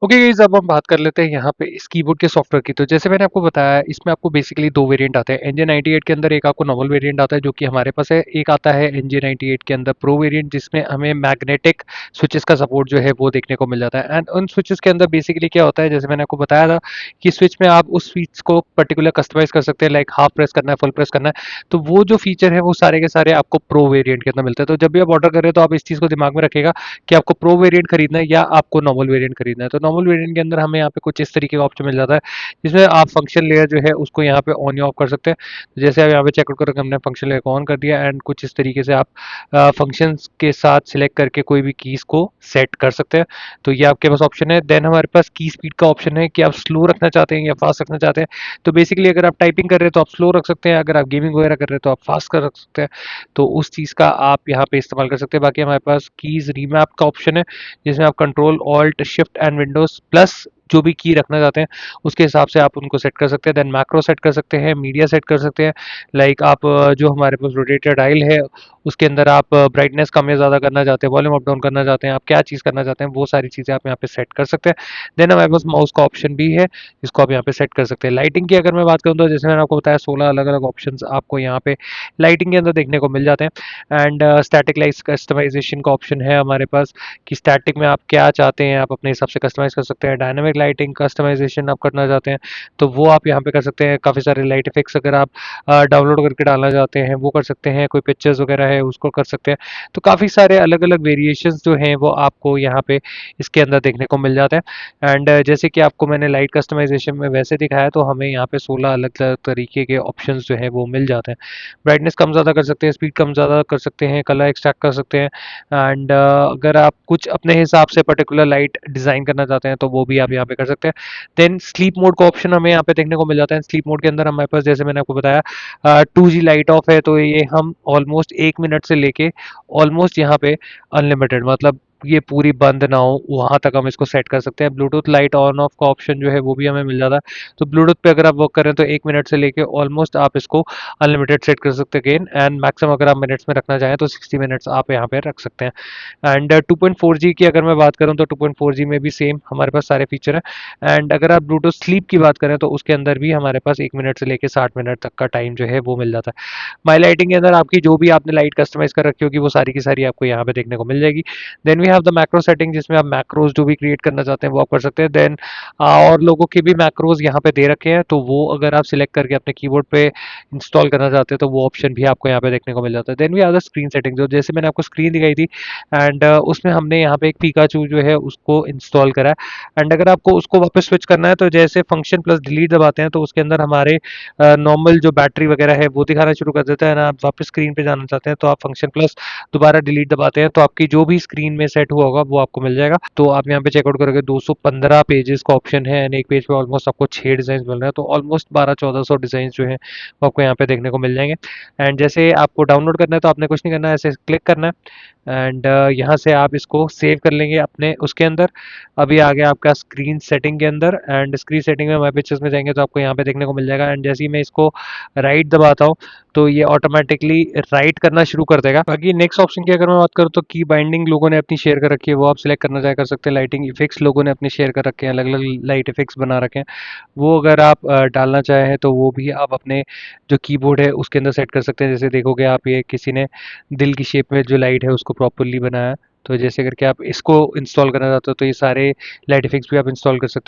Okay guys, अब हम बात कर लेते हैं यहाँ पे इस कीबोर्ड के सॉफ्टवेयर की। तो जैसे मैंने आपको बताया, इसमें आपको बेसिकली दो वेरिएंट आते हैं। एनजे 98 के अंदर एक आपको नॉर्मल वेरिएंट आता है जो कि हमारे पास है। एक आता है एनजे 98 के अंदर प्रो वेरिएंट, जिसमें हमें मैग्नेटिक स्विचेस का सपोर्ट जो है वो देखने को मिल जाता है। एंड उन स्विचेस के अंदर बेसिकली क्या होता है, जैसे मैंने आपको बताया था कि स्विच में आप उस स्विच को पर्टिकुलर कस्टमाइज कर सकते हैं, लाइक हाफ प्रेस करना है, फुल प्रेस करना है। तो वो जो फीचर है वो सारे के सारे आपको प्रो वेरिएंट के अंदर मिलते हैं। तो जब भी आप ऑर्डर कर रहे हो तो आप इस चीज़ को दिमाग में रखिएगा कि आपको प्रो वेरिएंट खरीदना है या आपको नॉर्मल वेरिएंट खरीदना है। तो नॉर्मल वेरिएंट के अंदर हमें यहाँ पे कुछ इस तरीके का ऑप्शन मिल जाता है, जिसमें आप फंक्शन लेयर जो है उसको यहाँ पे ऑन या ऑफ कर सकते हैं। तो जैसे आप यहाँ पे चेकआउट करोगे, हमने फंक्शन लेयर को ऑन कर दिया एंड कुछ इस तरीके से आप फंक्शंस के साथ सिलेक्ट करके कोई भी कीज को सेट कर सकते हैं। तो ये आपके पास ऑप्शन है। देन हमारे पास की स्पीड का ऑप्शन है कि आप स्लो रखना चाहते हैं या फास्ट रखना चाहते हैं। तो बेसिकली अगर आप टाइपिंग कर रहे हैं तो आप स्लो रख सकते हैं, अगर आप गेमिंग वगैरह कर रहे हैं तो आप फास्ट कर रख सकते हैं। तो उस चीज़ का आप यहाँ पे इस्तेमाल कर सकते हैं। बाकी हमारे पास कीज रीमैप का ऑप्शन है, जिसमें आप control alt shift and Windows plus जो भी की रखना चाहते हैं उसके हिसाब से आप उनको सेट कर सकते हैं। देन मैक्रो सेट कर सकते हैं, मीडिया सेट कर सकते हैं। लाइक आप जो हमारे पास रोटेटर डायल है उसके अंदर आप ब्राइटनेस कम या ज़्यादा करना चाहते हैं, वॉल्यूम अप डाउन करना चाहते हैं, आप क्या चीज़ करना चाहते हैं, वो सारी चीज़ें आप यहाँ पे सेट कर सकते हैं। देन हमारे पास माउस का ऑप्शन भी है, जिसको आप यहाँ पे सेट कर सकते हैं। लाइटिंग की अगर मैं बात करूँ तो जैसे मैंने आपको बताया 16 अलग अलग ऑप्शन आपको यहाँ पे लाइटिंग के अंदर देखने को मिल जाते हैं। एंड स्टैटिक लाइट कस्टमाइजेशन का ऑप्शन है हमारे पास कि स्टैटिक में आप क्या चाहते हैं आप अपने हिसाब से कस्टमाइज कर सकते हैं। डायनामिक लाइटिंग कस्टमाइजेशन आप करना चाहते हैं तो वो आप यहाँ पे कर सकते हैं। काफ़ी सारे लाइट इफेक्ट्स अगर आप डाउनलोड करके डालना चाहते हैं वो कर सकते हैं। कोई पिक्चर्स वगैरह है उसको कर सकते हैं। तो काफ़ी सारे अलग अलग वेरिएशंस जो हैं वो आपको यहाँ पे इसके अंदर देखने को मिल जाते हैं। एंड जैसे कि आपको मैंने लाइट कस्टमाइजेशन में वैसे दिखाया, तो हमें यहाँ पे 16 अलग अलग तरीके के ऑप्शंस जो है वो मिल जाते हैं। ब्राइटनेस कम ज़्यादा कर सकते हैं, स्पीड कम ज़्यादा कर सकते हैं, कलर एक्सट्रैक्ट कर सकते हैं। एंड अगर आप कुछ अपने हिसाब से पर्टिकुलर लाइट डिज़ाइन करना चाहते हैं तो वो भी आप यहाँ पे कर सकते हैं। देन स्लीप मोड का ऑप्शन हमें यहाँ पे देखने को मिल जाता है। स्लीप मोड के अंदर हमारे पास, जैसे मैंने आपको बताया, 2G लाइट ऑफ है तो ये हम ऑलमोस्ट 1 मिनट से लेके ऑलमोस्ट यहाँ पे अनलिमिटेड, मतलब ये पूरी बंद ना हो वहाँ तक हम इसको सेट कर सकते हैं। ब्लूटूथ लाइट ऑन ऑफ का ऑप्शन जो है वो भी हमें मिल जाता है। तो ब्लूटूथ पे अगर आप वर्क करें तो 1 मिनट से लेके ऑलमोस्ट आप इसको अनलिमिटेड सेट कर सकते हैं गेन। एंड मैक्सिमम अगर आप मिनट्स में रखना चाहें तो 60 मिनट्स आप यहाँ पे रख सकते हैं। एंड 2.4G की अगर मैं बात करूँ तो 2.4G में भी सेम हमारे पास सारे फीचर हैं। एंड अगर आप ब्लूटूथ स्लीप की बात करें तो उसके अंदर भी हमारे पास 1 मिनट से लेके 60 मिनट तक का टाइम जो है वो मिल जाता है। माई लाइटिंग के अंदर आपकी जो भी आपने लाइट कस्टमाइज कर रखी होगी वो सारी की सारी आपको यहाँ पे देखने को मिल जाएगी। Then we have the macro setting, जिसमें आप मैक्रोज जो भी क्रिएट करना चाहते हैं वो आप कर सकते हैं। देन और लोगों के भी मैक्रोज यहाँ पे दे रखे हैं, तो वो अगर आप सिलेक्ट करके अपने कीबोर्ड पे इंस्टॉल करना चाहते हैं तो वो ऑप्शन भी आपको यहाँ पे देखने को मिल जाता है। Then we have the screen setting, जो जैसे मैंने आपको स्क्रीन दिखाई थी एंड उसमें हमने यहाँ पे एक पिकाचू जो है उसको इंस्टॉल करा है। एंड अगर आपको उसको वापस स्विच करना है तो जैसे फंक्शन प्लस डिलीट दबाते हैं तो उसके अंदर हमारे नॉर्मल जो बैटरी वगैरह है वो दिखाना शुरू कर देता है ना। आप वापस स्क्रीन पे जाना चाहते हैं तो आप फंक्शन प्लस दोबारा डिलीट दबाते हैं तो आपकी जो भी स्क्रीन में सेट हुआ होगा वो आपको मिल जाएगा। तो आप यहाँ पे चेकआउट करोगे 215 पेजेस का ऑप्शन है एंड एक पेज पे ऑलमोस्ट आपको 6 डिजाइन मिल रहा है। तो ऑलमोस्ट 1200-1400 डिजाइन जो है वो आपको यहाँ पे देखने को मिल जाएंगे। एंड जैसे आपको डाउनलोड करना है तो आपने कुछ नहीं करना है, ऐसे क्लिक करना है एंड यहाँ से आप इसको सेव कर लेंगे अपने उसके अंदर। अभी आ गया आपका स्क्रीन सेटिंग के अंदर एंड स्क्रीन सेटिंग में माई पिक्चर्स में जाएंगे तो आपको यहाँ पे देखने को मिल जाएगा। एंड जैसे ही मैं इसको राइट दबाता हूँ तो ये ऑटोमेटिकली राइट करना शुरू कर देगा। बाकी नेक्स्ट ऑप्शन की अगर मैं बात करूँ तो की बाइंडिंग लोगों ने अपनी शेयर कर रखी है, वो आप सिलेक्ट करना चाहे कर सकते हैं। लाइटिंग इफेक्ट्स लोगों ने अपनी शेयर कर रखे हैं, अलग अलग लाइट इफेक्ट्स बना रखे हैं, वो अगर आप डालना चाहें तो वो भी आप अपने जो कीबोर्ड है उसके अंदर सेट कर सकते हैं। जैसे देखोगे आप, ये किसी ने दिल की शेप में जो लाइट है उसको प्रॉपरली बनाया है। तो जैसे करके आप इसको इंस्टॉल करना चाहते हो तो ये सारे लाइट इफेक्ट्स भी आप इंस्टॉल कर सकते हो।